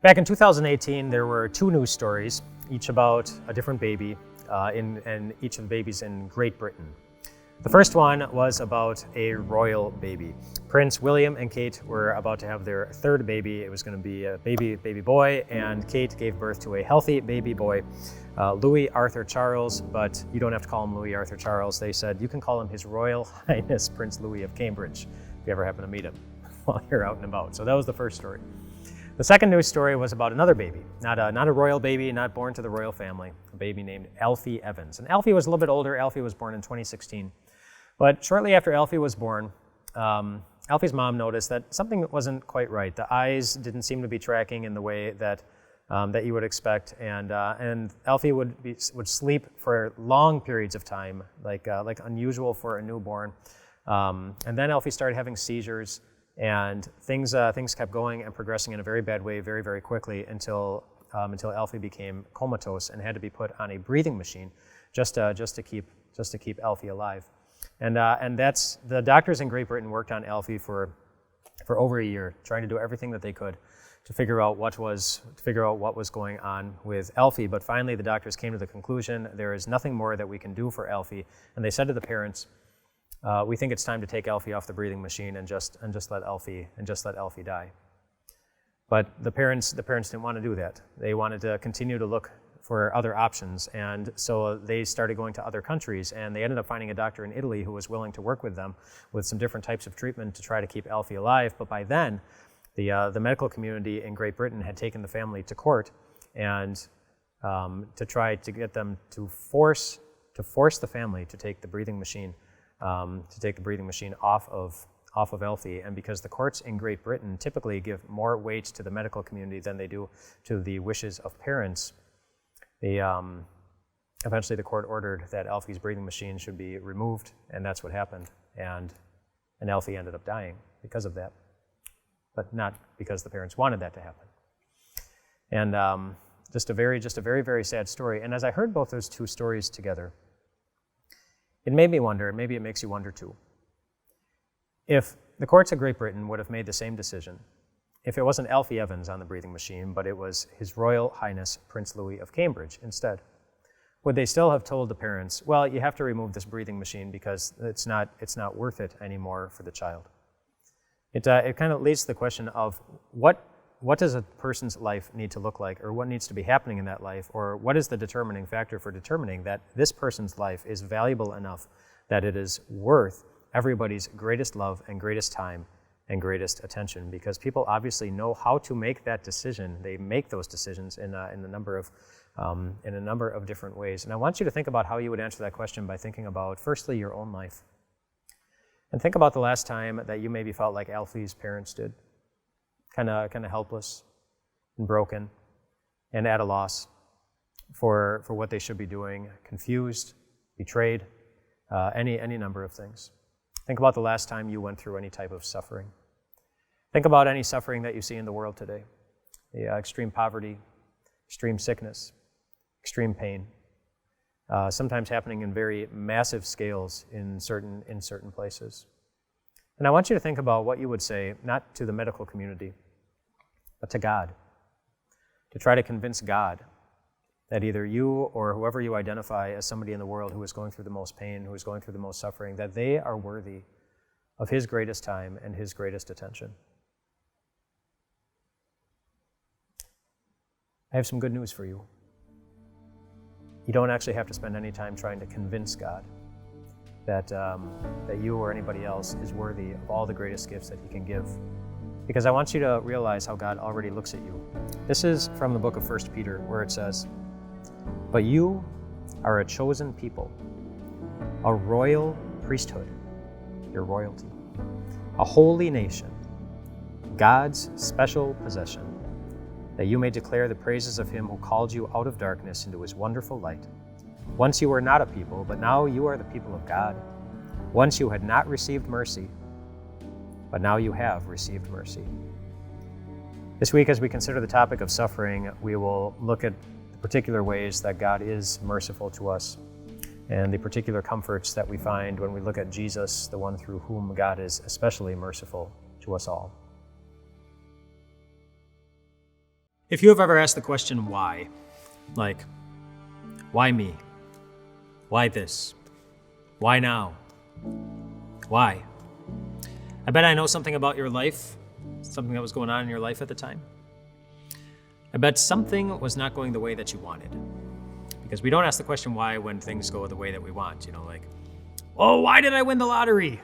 Back in 2018, there were two news stories, each about a different baby, and each of the babies in Great Britain. The first one was about a royal baby. Prince William and Kate were about to have their third baby. It was going to be a baby boy, and Kate gave birth to a healthy baby boy, Louis Arthur Charles, but you don't have to call him Louis Arthur Charles. They said you can call him His Royal Highness Prince Louis of Cambridge, if you ever happen to meet him while you're out and about. So that was the first story. The second news story was about another baby, not a royal baby, not born to the royal family, a baby named Alfie Evans. And Alfie was a little bit older. Alfie was born in 2016. But shortly after Alfie was born, Alfie's mom noticed that something wasn't quite right. The eyes didn't seem to be tracking in the way that you would expect, and Alfie would sleep for long periods of time, like unusual for a newborn. And then Alfie started having seizures, and things kept going and progressing in a very bad way, very, very quickly until Alfie became comatose and had to be put on a breathing machine just to keep Alfie alive. And that's the doctors in Great Britain worked on Alfie for over a year, trying to do everything that they could to figure out what was going on with Alfie. But finally, the doctors came to the conclusion there is nothing more that we can do for Alfie, and they said to the parents, "We think it's time to take Alfie off the breathing machine and just let Alfie die." But the parents didn't want to do that. They wanted to continue to look for other options, and so they started going to other countries, and they ended up finding a doctor in Italy who was willing to work with them with some different types of treatment to try to keep Alfie alive. But by then, the medical community in Great Britain had taken the family to court, and to try to get them to force the family to take the breathing machine off of Alfie. And because the courts in Great Britain typically give more weight to the medical community than they do to the wishes of parents, eventually the court ordered that Alfie's breathing machine should be removed, and that's what happened. And Alfie ended up dying because of that, but not because the parents wanted that to happen. And just a very, very sad story. And as I heard both those two stories together, it made me wonder, maybe it makes you wonder too, if the courts of Great Britain would have made the same decision, if it wasn't Alfie Evans on the breathing machine, but it was His Royal Highness Prince Louis of Cambridge instead, would they still have told the parents, well, you have to remove this breathing machine because it's not worth it anymore for the child? It kind of leads to the question of what does a person's life need to look like, or what needs to be happening in that life, or what is the determining factor for determining that this person's life is valuable enough that it is worth everybody's greatest love and greatest time and greatest attention? Because people obviously know how to make that decision. They make those decisions in a number of different ways. And I want you to think about how you would answer that question by thinking about, firstly, your own life. And think about the last time that you maybe felt like Alfie's parents did, kind of helpless and broken and at a loss for what they should be doing, confused, betrayed, any number of things. Think about the last time you went through any type of suffering. Think about any suffering that you see in the world today. The extreme poverty, extreme sickness, extreme pain, sometimes happening in very massive scales in certain places. And I want you to think about what you would say, not to the medical community, but to God, to try to convince God that either you or whoever you identify as somebody in the world who is going through the most pain, who is going through the most suffering, that they are worthy of His greatest time and His greatest attention. I have some good news for you. You don't actually have to spend any time trying to convince God that you or anybody else is worthy of all the greatest gifts that He can give. Because I want you to realize how God already looks at you. This is from the book of 1 Peter, where it says, "But you are a chosen people, a royal priesthood," your royalty, "a holy nation, God's special possession, that you may declare the praises of Him who called you out of darkness into His wonderful light. Once you were not a people, but now you are the people of God. Once you had not received mercy, but now you have received mercy." This week, as we consider the topic of suffering, we will look at the particular ways that God is merciful to us and the particular comforts that we find when we look at Jesus, the one through whom God is especially merciful to us all. If you have ever asked the question why, like, why me? Why this? Why now? Why? I bet I know something about your life, something that was going on in your life at the time. I bet something was not going the way that you wanted. Because we don't ask the question why when things go the way that we want, like, oh, why did I win the lottery?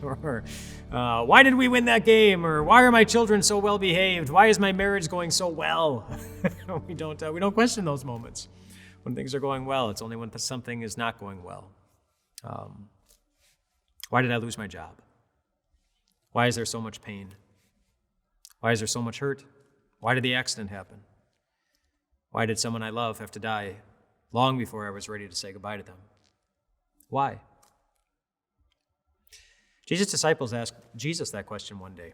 Or why did we win that game? Or why are my children so well behaved? Why is my marriage going so well? We don't question those moments. When things are going well, it's only when something is not going well. Why did I lose my job? Why is there so much pain? Why is there so much hurt? Why did the accident happen? Why did someone I love have to die long before I was ready to say goodbye to them? Why? Jesus' disciples asked Jesus that question one day.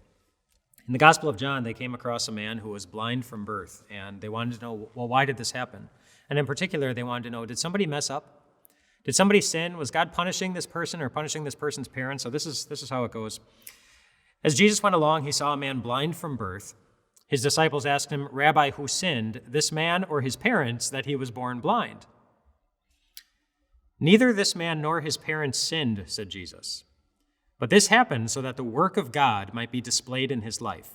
In the Gospel of John, they came across a man who was blind from birth, and they wanted to know, well, why did this happen? And in particular, they wanted to know, did somebody mess up? Did somebody sin? Was God punishing this person or punishing this person's parents? So this is how it goes. As Jesus went along, he saw a man blind from birth. His disciples asked him, Rabbi, who sinned, this man or his parents, that he was born blind? Neither this man nor his parents sinned, said Jesus. But this happened so that the work of God might be displayed in his life.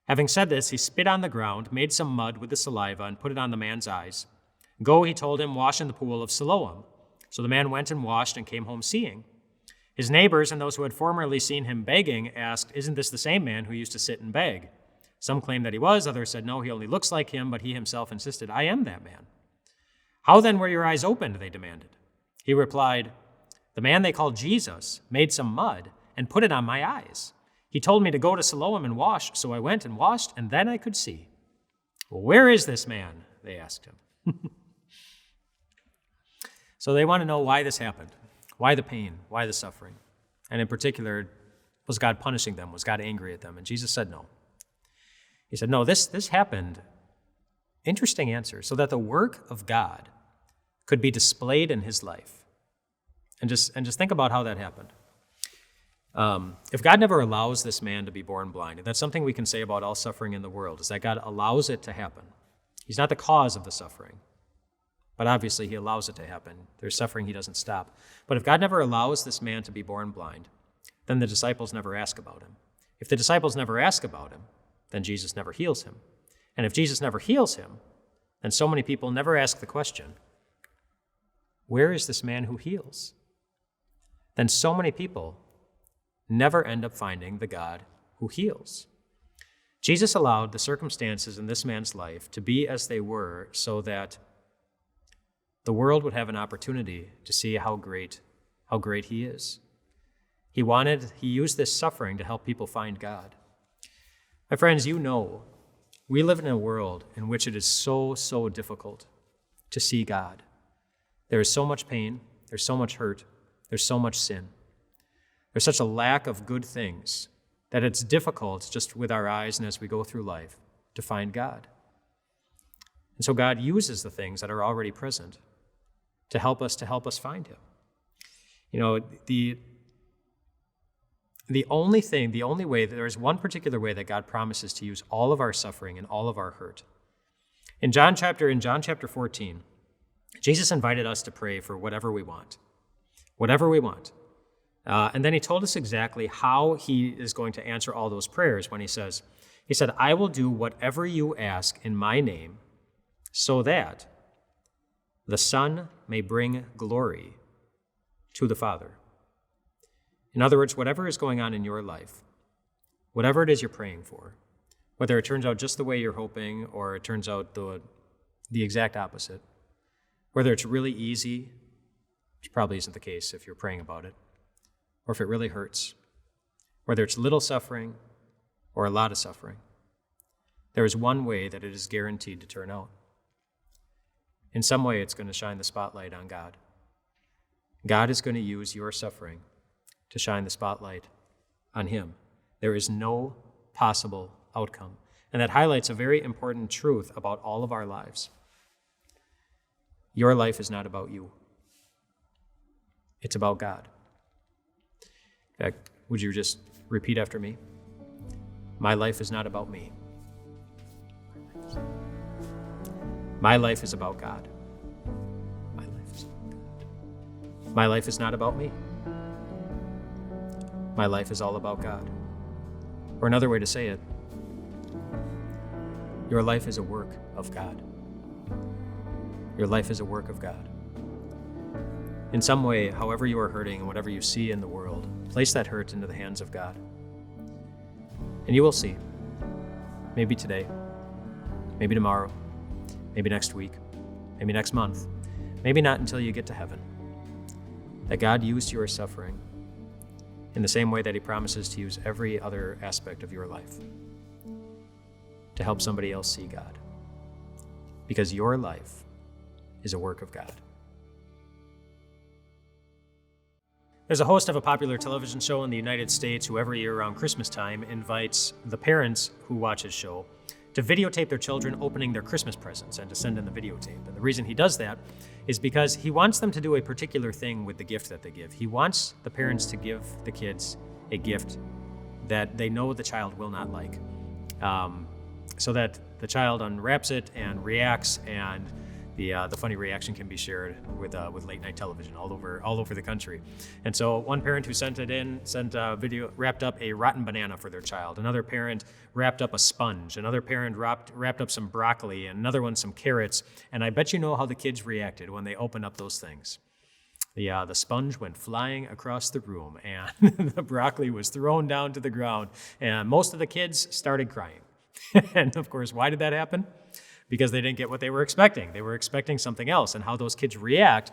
Having said this, he spit on the ground, made some mud with the saliva, and put it on the man's eyes. Go, he told him, wash in the pool of Siloam. So the man went and washed and came home seeing. His neighbors and those who had formerly seen him begging asked, Isn't this the same man who used to sit and beg? Some claimed that he was, others said, No, he only looks like him, but he himself insisted, I am that man. How then were your eyes opened? They demanded. He replied, The man they called Jesus made some mud and put it on my eyes. He told me to go to Siloam and wash, so I went and washed, and then I could see. Well, where is this man? They asked him. So they want to know why this happened. Why the pain? Why the suffering? And in particular, was God punishing them? Was God angry at them? And Jesus said no. He said, no, this happened, interesting answer, so that the work of God could be displayed in his life. And just think about how that happened. If God never allows this man to be born blind, and that's something we can say about all suffering in the world, is that God allows it to happen. He's not the cause of the suffering, but obviously he allows it to happen. There's suffering he doesn't stop. But if God never allows this man to be born blind, then the disciples never ask about him. If the disciples never ask about him, then Jesus never heals him. And if Jesus never heals him, then so many people never ask the question, where is this man who heals? Then so many people never end up finding the God who heals. Jesus allowed the circumstances in this man's life to be as they were so that the world would have an opportunity to see how great he is. He used this suffering to help people find God. My friends, we live in a world in which it is so difficult to see God. There is so much pain, there's so much hurt, there's so much sin. There's such a lack of good things that it's difficult just with our eyes and as we go through life to find God. And so God uses the things that are already present to help us find him. The only way, there is one particular way that God promises to use all of our suffering and all of our hurt. In John chapter 14, Jesus invited us to pray for whatever we want. Whatever we want. And then he told us exactly how he is going to answer all those prayers when he said, I will do whatever you ask in my name so that the Son may bring glory to the Father. In other words, whatever is going on in your life, whatever it is you're praying for, whether it turns out just the way you're hoping or it turns out the exact opposite, whether it's really easy, which probably isn't the case if you're praying about it, or if it really hurts, whether it's little suffering or a lot of suffering, there is one way that it is guaranteed to turn out. In some way, it's going to shine the spotlight on God. God is going to use your suffering to shine the spotlight on him. There is no possible outcome. And that highlights a very important truth about all of our lives. Your life is not about you. It's about God. In fact, would you just repeat after me? My life is not about me. My life is about God. My life is about God. My life is not about me. My life is all about God. Or another way to say it, your life is a work of God. Your life is a work of God. In some way, however you are hurting and whatever you see in the world, place that hurt into the hands of God. And you will see, maybe today, maybe tomorrow, maybe next week, maybe next month, maybe not until you get to heaven, that God used your suffering in the same way that He promises to use every other aspect of your life to help somebody else see God. Because your life is a work of God. There's a host of a popular television show in the United States who every year around Christmas time invites the parents who watch his show to videotape their children opening their Christmas presents and to send in the videotape. And the reason he does that is because he wants them to do a particular thing with the gift that they give. He wants the parents to give the kids a gift that they know the child will not like, so that the child unwraps it and reacts, and the funny reaction can be shared with late night television all over the country. And so one parent who sent a video, wrapped up a rotten banana for their child. Another parent wrapped up a sponge. Another parent wrapped up some broccoli, and another one some carrots. And I bet you know how the kids reacted when they opened up those things. The sponge went flying across the room, and the broccoli was thrown down to the ground, and most of the kids started crying. And of course, why did that happen? Because they didn't get what they were expecting. They were expecting something else, and how those kids react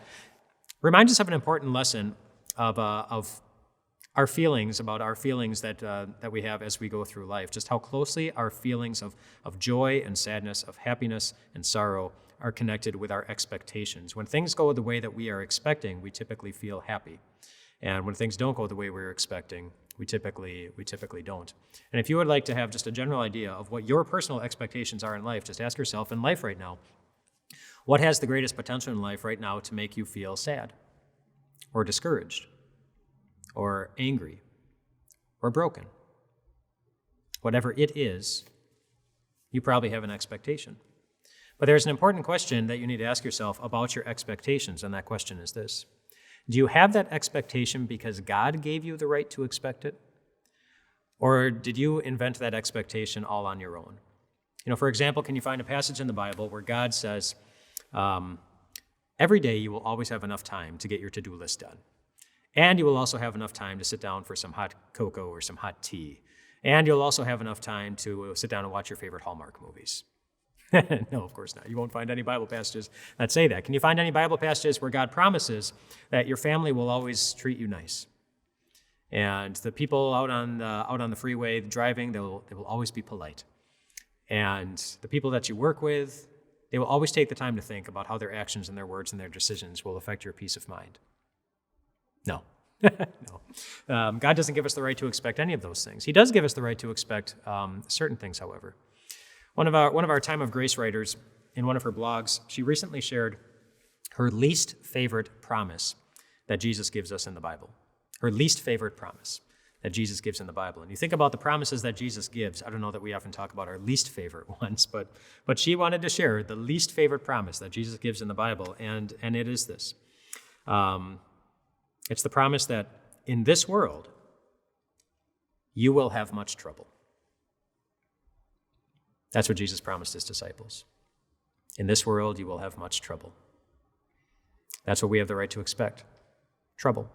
reminds us of an important lesson of our feelings, about our feelings that we have as we go through life, just how closely our feelings of joy and sadness, of happiness and sorrow are connected with our expectations. When things go the way that we are expecting, we typically feel happy. And when things don't go the way we're expecting, we typically don't. And if you would like to have just a general idea of what your personal expectations are in life, just ask yourself, in life right now, what has the greatest potential in life right now to make you feel sad or discouraged or angry or broken? Whatever it is, you probably have an expectation. But there's an important question that you need to ask yourself about your expectations, and that question is this: do you have that expectation because God gave you the right to expect it? Or did you invent that expectation all on your own? For example, can you find a passage in the Bible where God says, every day you will always have enough time to get your to-do list done. And you will also have enough time to sit down for some hot cocoa or some hot tea. And you'll also have enough time to sit down and watch your favorite Hallmark movies. No, of course not. You won't find any Bible passages that say that. Can you find any Bible passages where God promises that your family will always treat you nice? And the people out on the freeway driving, they will always be polite. And the people that you work with, they will always take the time to think about how their actions and their words and their decisions will affect your peace of mind. No. No. God doesn't give us the right to expect any of those things. He does give us the right to expect certain things, however. One of our Time of Grace writers, in one of her blogs, she recently shared her least favorite promise that Jesus gives us in the Bible. Her least favorite promise that Jesus gives in the Bible. And you think about the promises that Jesus gives. I don't know that we often talk about our least favorite ones, but she wanted to share the least favorite promise that Jesus gives in the Bible, and it is this. It's the promise that in this world, you will have much trouble. That's what Jesus promised his disciples. In this world, you will have much trouble. That's what we have the right to expect, trouble.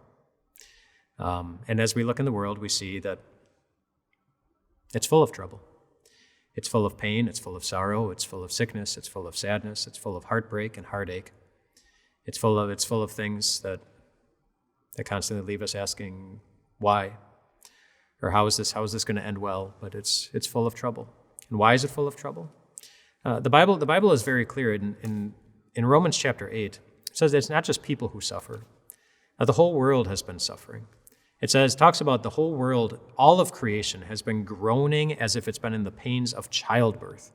And as we look in the world, we see that it's full of trouble. It's full of pain, it's full of sorrow, it's full of sickness, it's full of sadness, it's full of heartbreak and heartache. It's full of things that constantly leave us asking why, or how is this going to end well? But it's full of trouble. And why is it full of trouble? The Bible is very clear in Romans chapter 8. It says that it's not just people who suffer. The whole world has been suffering. It talks about the whole world, all of creation has been groaning as if it's been in the pains of childbirth.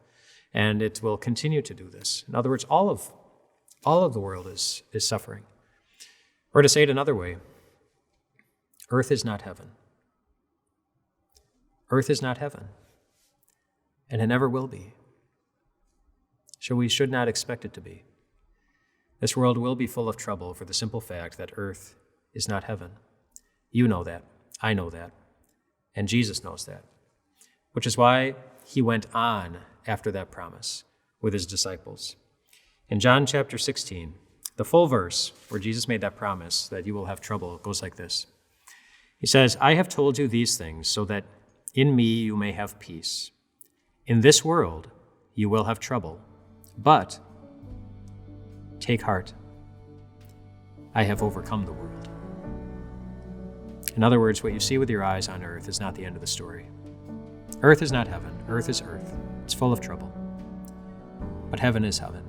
And it will continue to do this. In other words, all of the world is suffering. Or to say it another way, earth is not heaven. Earth is not heaven. And it never will be. so we should not expect it to be. This world will be full of trouble for the simple fact that earth is not heaven. You know that. I know that. And Jesus knows that. Which is why he went on after that promise with his disciples. In John chapter 16, the full verse where Jesus made that promise that you will have trouble goes like this. He says, I have told you these things so that in me you may have peace. In this world you will have trouble, but take heart. I have overcome the world. In other words, what you see with your eyes on earth is not the end of the story. Earth is not heaven. Earth is earth. It's full of trouble. But heaven is heaven.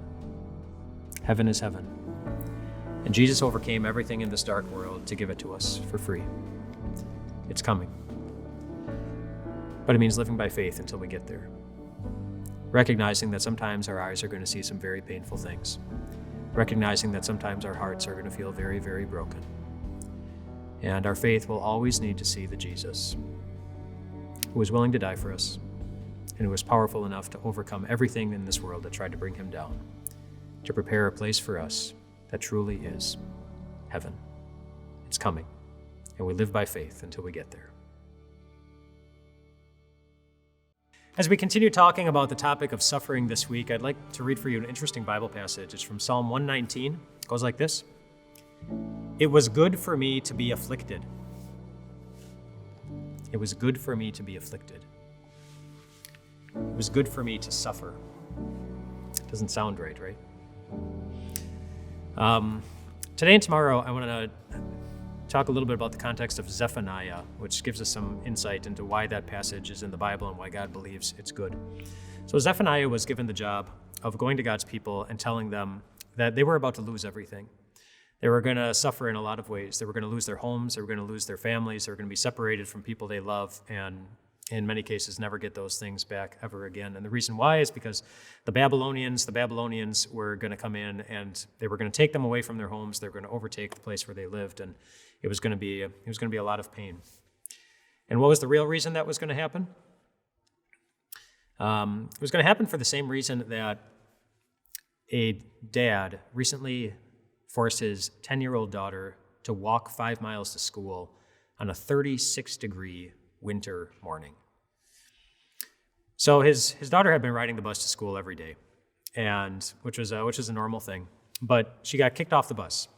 Heaven is heaven. And Jesus overcame everything in this dark world to give it to us for free. It's coming. But it means living by faith until we get there. Recognizing that sometimes our eyes are going to see some very painful things. Recognizing that sometimes our hearts are going to feel very, very broken. And our faith will always need to see the Jesus who was willing to die for us and who was powerful enough to overcome everything in this world that tried to bring him down, to prepare a place for us that truly is heaven. It's coming, and we live by faith until we get there. As we continue talking about the topic of suffering this week, I'd like to read for you an interesting Bible passage. It's from Psalm 119. It goes like this. It was good for me to be afflicted. It was good for me to be afflicted. It was good for me to suffer. Doesn't sound right, right? Today and tomorrow, I want to talk a little bit about the context of Zephaniah, which gives us some insight into why that passage is in the Bible and why God believes it's good. So Zephaniah was given the job of going to God's people and telling them that they were about to lose everything. They were going to suffer in a lot of ways. They were going to lose their homes. They were going to lose their families. They were going to be separated from people they love, and in many cases never get those things back ever again. And the reason why is because the Babylonians were going to come in and they were going to take them away from their homes. They were going to overtake the place where they lived, and it was going to be a lot of pain. And what was the real reason that was going to happen? It was going to happen for the same reason that a dad recently forced his 10-year-old daughter to walk 5 miles to school on a 36-degree winter morning. So his daughter had been riding the bus to school every day, and which was a normal thing. But she got kicked off the bus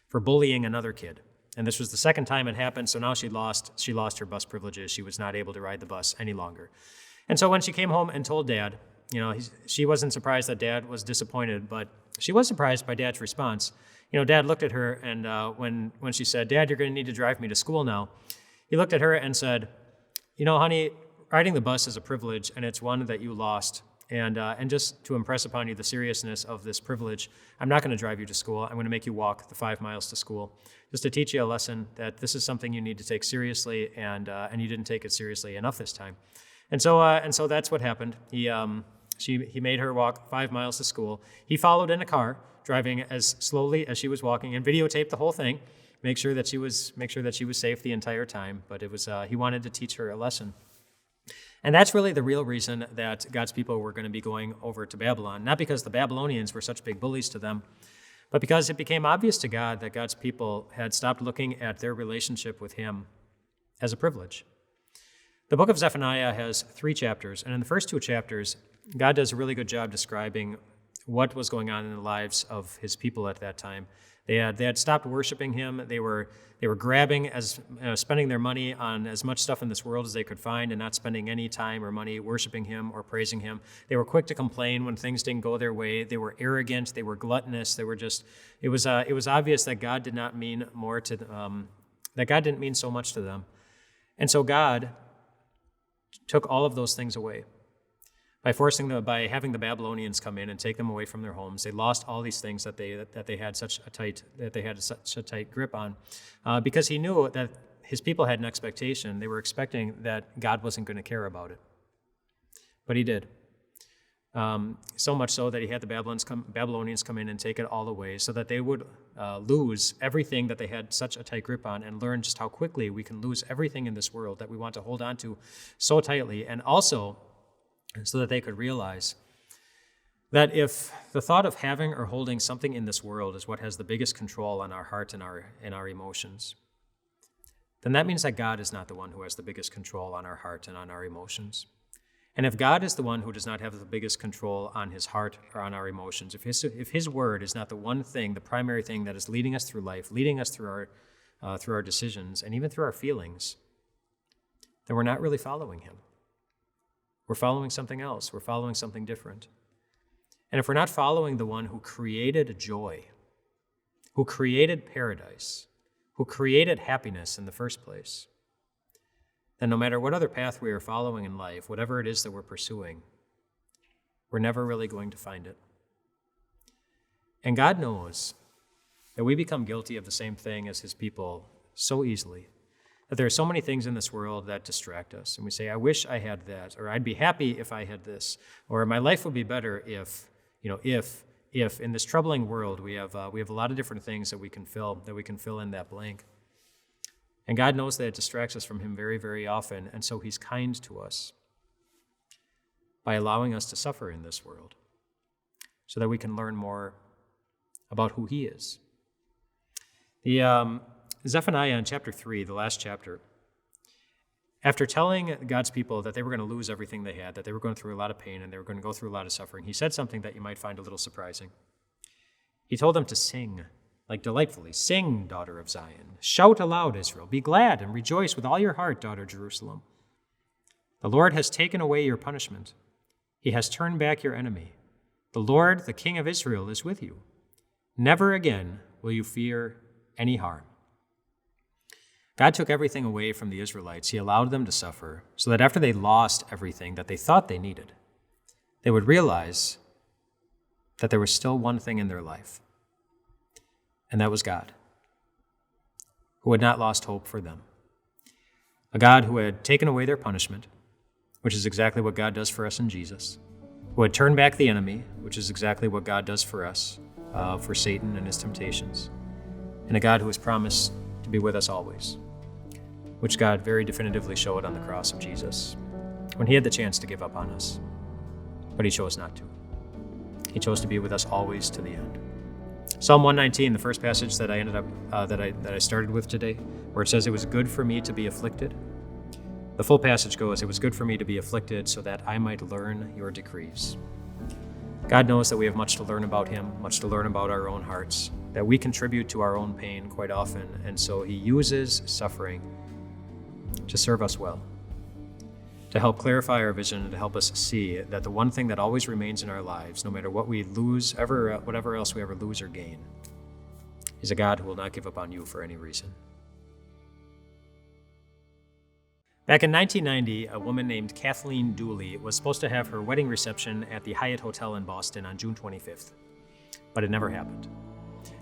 for bullying another kid, and this was the second time it happened. So now she lost her bus privileges. She was not able to ride the bus any longer. And so when she came home and told Dad, she wasn't surprised that Dad was disappointed, but she was surprised by Dad's response. Dad looked at her, and when she said, "Dad, you're going to need to drive me to school now," he looked at her and said, "Honey, riding the bus is a privilege, and it's one that you lost. And just to impress upon you the seriousness of this privilege, I'm not going to drive you to school. I'm going to make you walk the 5 miles to school, just to teach you a lesson that this is something you need to take seriously, and you didn't take it seriously enough this time." And so that's what happened. He made her walk 5 miles to school. He followed in a car, driving as slowly as she was walking, and videotaped the whole thing. Make sure that she was safe the entire time. But he wanted to teach her a lesson. And that's really the real reason that God's people were going to be going over to Babylon. Not because the Babylonians were such big bullies to them, but because it became obvious to God that God's people had stopped looking at their relationship with him as a privilege. The book of Zephaniah has 3 chapters, and in the first 2 chapters, God does a really good job describing what was going on in the lives of his people at that time. They had stopped worshiping him. They were grabbing spending their money on as much stuff in this world as they could find, and not spending any time or money worshiping him or praising him. They were quick to complain when things didn't go their way. They were arrogant. They were gluttonous. They were just. It was obvious that God did not mean more to that God didn't mean so much to them, and so God took all of those things away. By having the Babylonians come in and take them away from their homes, they lost all these things that they had such a tight grip on, because he knew that his people had an expectation. They were expecting that God wasn't going to care about it, but he did. So much so that he had the Babylonians come in and take it all away, so that they would lose everything that they had such a tight grip on, and learn just how quickly we can lose everything in this world that we want to hold on to so tightly, and also so that they could realize that if the thought of having or holding something in this world is what has the biggest control on our heart and our emotions, then that means that God is not the one who has the biggest control on our heart and on our emotions. And if God is the one who does not have the biggest control on his heart or on our emotions, if his word is not the one thing, the primary thing that is leading us through life, leading us through our decisions, and even through our feelings, then we're not really following him. We're following something else. We're following something different. And if we're not following the one who created joy, who created paradise, who created happiness in the first place, then no matter what other path we are following in life, whatever it is that we're pursuing, we're never really going to find it. And God knows that we become guilty of the same thing as his people so easily, that there are so many things in this world that distract us. And we say, I wish I had that, or I'd be happy if I had this, or my life would be better if in this troubling world we have a lot of different things that we can fill in that blank. And God knows that it distracts us from him very, very often, and so he's kind to us by allowing us to suffer in this world so that we can learn more about who he is. Zephaniah in chapter 3, the last chapter, after telling God's people that they were going to lose everything they had, that they were going through a lot of pain and they were going to go through a lot of suffering, he said something that you might find a little surprising. He told them to sing, like delightfully. Sing, daughter of Zion. Shout aloud, Israel. Be glad and rejoice with all your heart, daughter Jerusalem. The Lord has taken away your punishment. He has turned back your enemy. The Lord, the King of Israel, is with you. Never again will you fear any harm. God took everything away from the Israelites. He allowed them to suffer so that after they lost everything that they thought they needed, they would realize that there was still one thing in their life, and that was God, who had not lost hope for them. A God who had taken away their punishment, which is exactly what God does for us in Jesus, who had turned back the enemy, which is exactly what God does for us, for Satan and his temptations, and a God who has promised to be with us always, which God very definitively showed on the cross of Jesus when he had the chance to give up on us, but he chose not to. He chose to be with us always to the end. Psalm 119, the first passage that I started with today, where it says, "It was good for me to be afflicted." The full passage goes, "It was good for me to be afflicted so that I might learn your decrees." God knows that we have much to learn about him, much to learn about our own hearts, that we contribute to our own pain quite often, and so he uses suffering to serve us well, to help clarify our vision, and to help us see that the one thing that always remains in our lives, no matter what we lose, whatever else we ever lose or gain, is a God who will not give up on you for any reason. Back in 1990, a woman named Kathleen Dooley was supposed to have her wedding reception at the Hyatt Hotel in Boston on June 25th, but it never happened.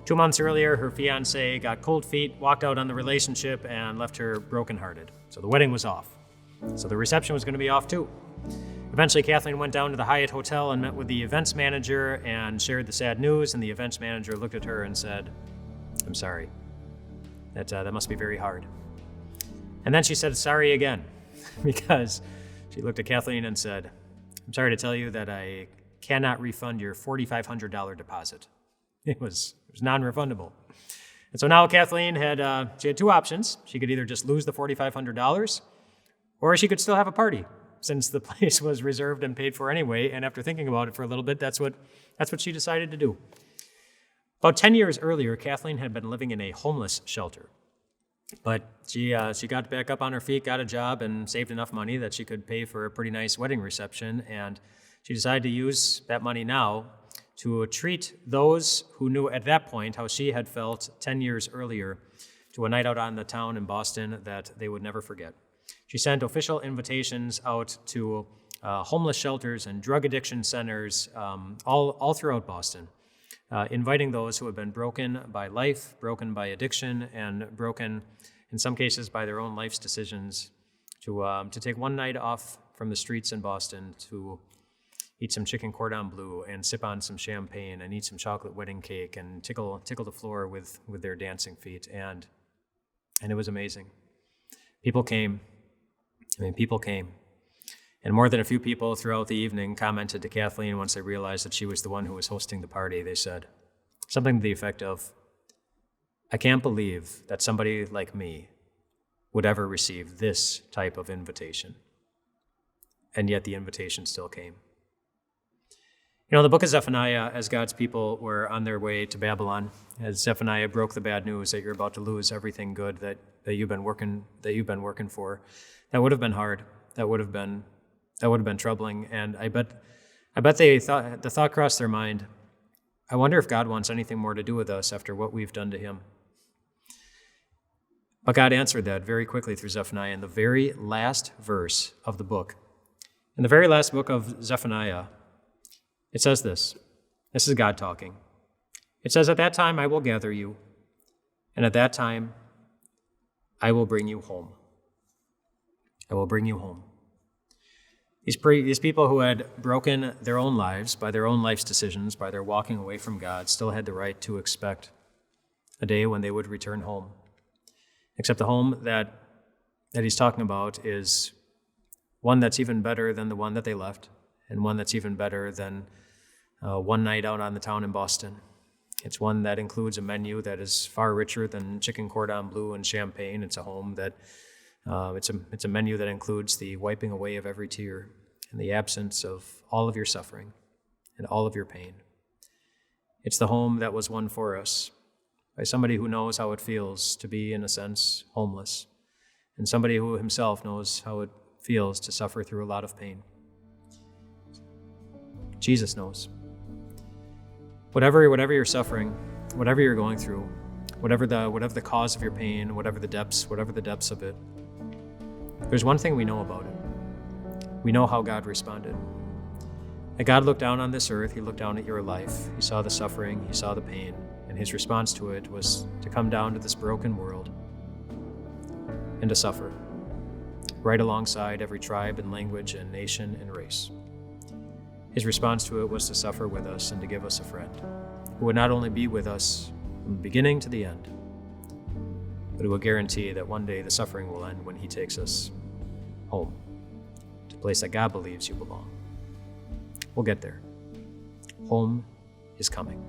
2 months earlier, her fiancé got cold feet, walked out on the relationship, and left her brokenhearted. So the wedding was off. So the reception was going to be off too. Eventually, Kathleen went down to the Hyatt Hotel and met with the events manager and shared the sad news, and the events manager looked at her and said, "I'm sorry. That must be very hard." And then she said sorry again, because she looked at Kathleen and said, "I'm sorry to tell you that I cannot refund your $4,500 deposit." It was non-refundable. And so now Kathleen had 2 options. She could either just lose the $4,500, or she could still have a party, since the place was reserved and paid for anyway. And after thinking about it for a little bit, that's what she decided to do. About 10 years earlier, Kathleen had been living in a homeless shelter. But she got back up on her feet, got a job, and saved enough money that she could pay for a pretty nice wedding reception. And she decided to use that money now to treat those who knew at that point how she had felt 10 years earlier to a night out on the town in Boston that they would never forget. She sent official invitations out to homeless shelters and drug addiction centers all throughout Boston, inviting those who have been broken by life, broken by addiction, and broken, in some cases, by their own life's decisions, to take one night off from the streets in Boston to eat some chicken cordon bleu and sip on some champagne and eat some chocolate wedding cake and tickle the floor with their dancing feet. And it was amazing. People came. And more than a few people throughout the evening commented to Kathleen once they realized that she was the one who was hosting the party. They said something to the effect of, "I can't believe that somebody like me would ever receive this type of invitation." And yet the invitation still came. The book of Zephaniah, as God's people were on their way to Babylon, as Zephaniah broke the bad news that you're about to lose everything good that you've been working for, that would have been hard. That would have been troubling. And I bet the thought crossed their mind, I wonder if God wants anything more to do with us after what we've done to him. But God answered that very quickly through Zephaniah in the very last verse of the book. In the very last book of Zephaniah, it says this. This is God talking. It says, "At that time I will gather you, and at that time I will bring you home." I will bring you home. These people who had broken their own lives by their own life's decisions, by their walking away from God, still had the right to expect a day when they would return home. Except the home that he's talking about is one that's even better than the one that they left, and one that's even better than one night out on the town in Boston. It's one that includes a menu that is far richer than chicken cordon bleu and champagne. It's a home that it's a menu that includes the wiping away of every tear and the absence of all of your suffering and all of your pain. It's the home that was won for us by somebody who knows how it feels to be, in a sense, homeless, and somebody who himself knows how it feels to suffer through a lot of pain. Jesus knows. Whatever you're suffering, whatever you're going through, whatever the cause of your pain, whatever the depths of it, there's one thing we know about it. We know how God responded. And God looked down on this earth, he looked down at your life, he saw the suffering, he saw the pain, and his response to it was to come down to this broken world and to suffer, right alongside every tribe and language and nation and race. His response to it was to suffer with us and to give us a friend who would not only be with us from the beginning to the end, but who will guarantee that one day the suffering will end when he takes us home, to a place that God believes you belong. We'll get there. Home is coming.